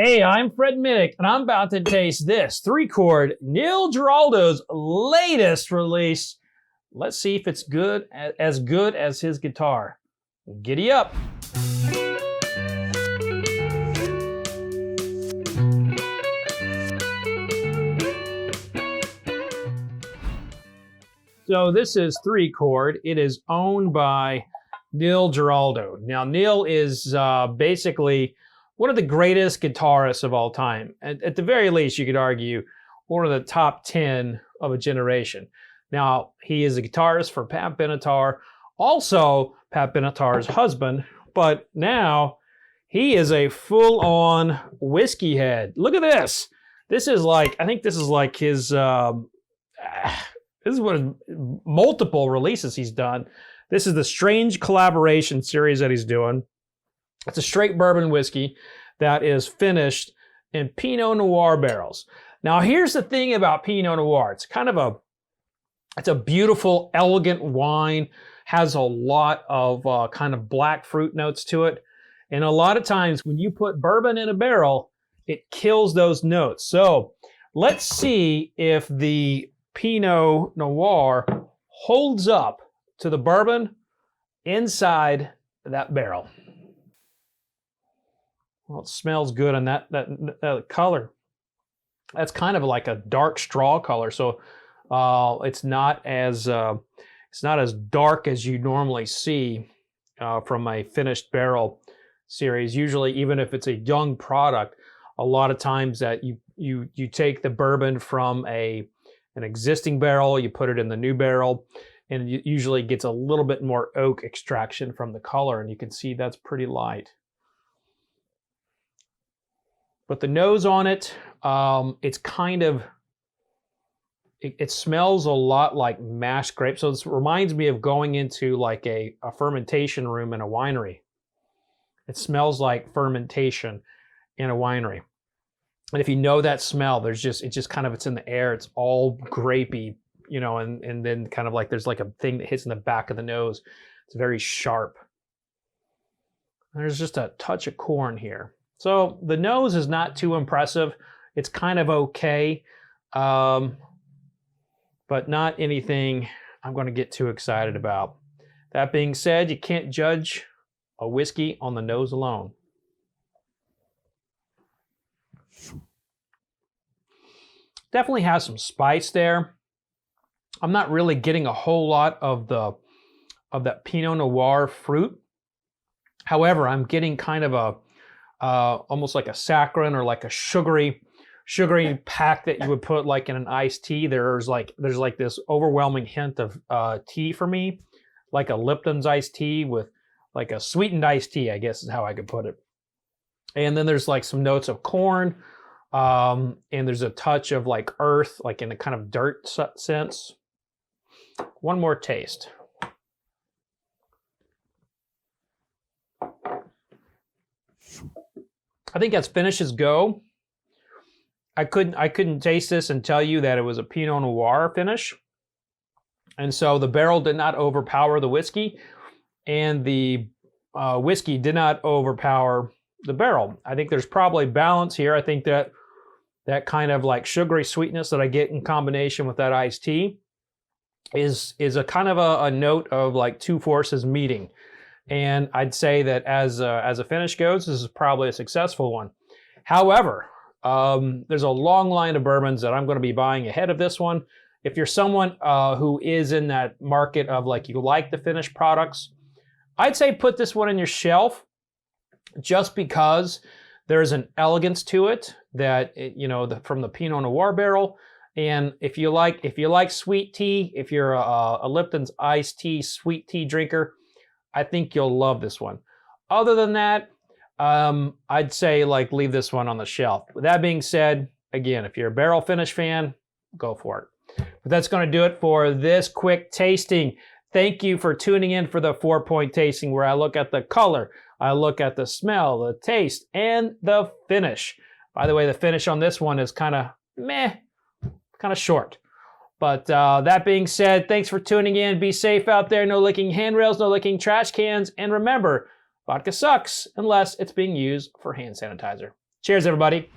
Hey, I'm Fred Minnick, and I'm about to taste this 3-chord Neil Giraldo's latest release. Let's see if it's good as his guitar. Giddy up. So this is 3-chord. It is owned by Neil Giraldo. Now, Neil is basically one of the greatest guitarists of all time. At the very least, you could argue one of the top 10 of a generation. Now, he is a guitarist for Pat Benatar, also Pat Benatar's husband, but now he is a full-on whiskey head. Look at this. This is like, I think this is like his, this is what multiple releases he's done. This is the Strange Collaboration series that he's doing. It's a straight bourbon whiskey that is finished in Pinot Noir barrels. Now, here's the thing about Pinot Noir. It's a beautiful, elegant wine, has a lot of kind of black fruit notes to it. And a lot of times when you put bourbon in a barrel, it kills those notes. So let's see if the Pinot Noir holds up to the bourbon inside that barrel. Well, it smells good, and that color, that's kind of like a dark straw color. So it's not as dark as you normally see from a finished barrel series. Usually, even if it's a young product, a lot of times that you take the bourbon from an existing barrel, you put it in the new barrel, and it usually gets a little bit more oak extraction from the color, and you can see that's pretty light. But the nose on it, it's kind of, it smells a lot like mashed grapes. So this reminds me of going into like a fermentation room in a winery. It smells like fermentation in a winery. And if you know that smell, it's in the air. It's all grapey, you know, and then kind of like there's like a thing that hits in the back of the nose. It's very sharp. There's just a touch of corn here. So the nose is not too impressive. It's kind of okay, but not anything I'm going to get too excited about. That being said, you can't judge a whiskey on the nose alone. Definitely has some spice there. I'm not really getting a whole lot of that Pinot Noir fruit. However, I'm getting kind of almost like a saccharin or like a sugary pack that you would put like in an iced tea. There's like this overwhelming hint of tea for me, like a Lipton's iced tea with like a sweetened iced tea, I guess is how I could put it. And then there's like some notes of corn, and there's a touch of like earth, like in a kind of dirt sense. One more taste. I think as finishes go, I couldn't taste this and tell you that it was a Pinot Noir finish. And so the barrel did not overpower the whiskey, and the whiskey did not overpower the barrel. I think there's probably balance here. I think that kind of like sugary sweetness that I get in combination with that iced tea is a kind of a note of like two forces meeting. And I'd say that as a finish goes, this is probably a successful one. However, there's a long line of bourbons that I'm going to be buying ahead of this one. If you're someone who is in that market of like you like the finished products, I'd say put this one on your shelf just because there's an elegance to it that from the Pinot Noir barrel. And if you like sweet tea, if you're a Lipton's iced tea sweet tea drinker, I think you'll love this one. Other than that, I'd say like leave this one on the shelf. With that being said, again, if you're a barrel finish fan, go for it. But that's going to do it for this quick tasting. Thank you for tuning in for the 4-point tasting where I look at the color, I look at the smell, the taste, and the finish. By the way, the finish on this one is kind of meh, kind of short. But that being said, thanks for tuning in. Be safe out there. No licking handrails, no licking trash cans. And remember, vodka sucks unless it's being used for hand sanitizer. Cheers, everybody.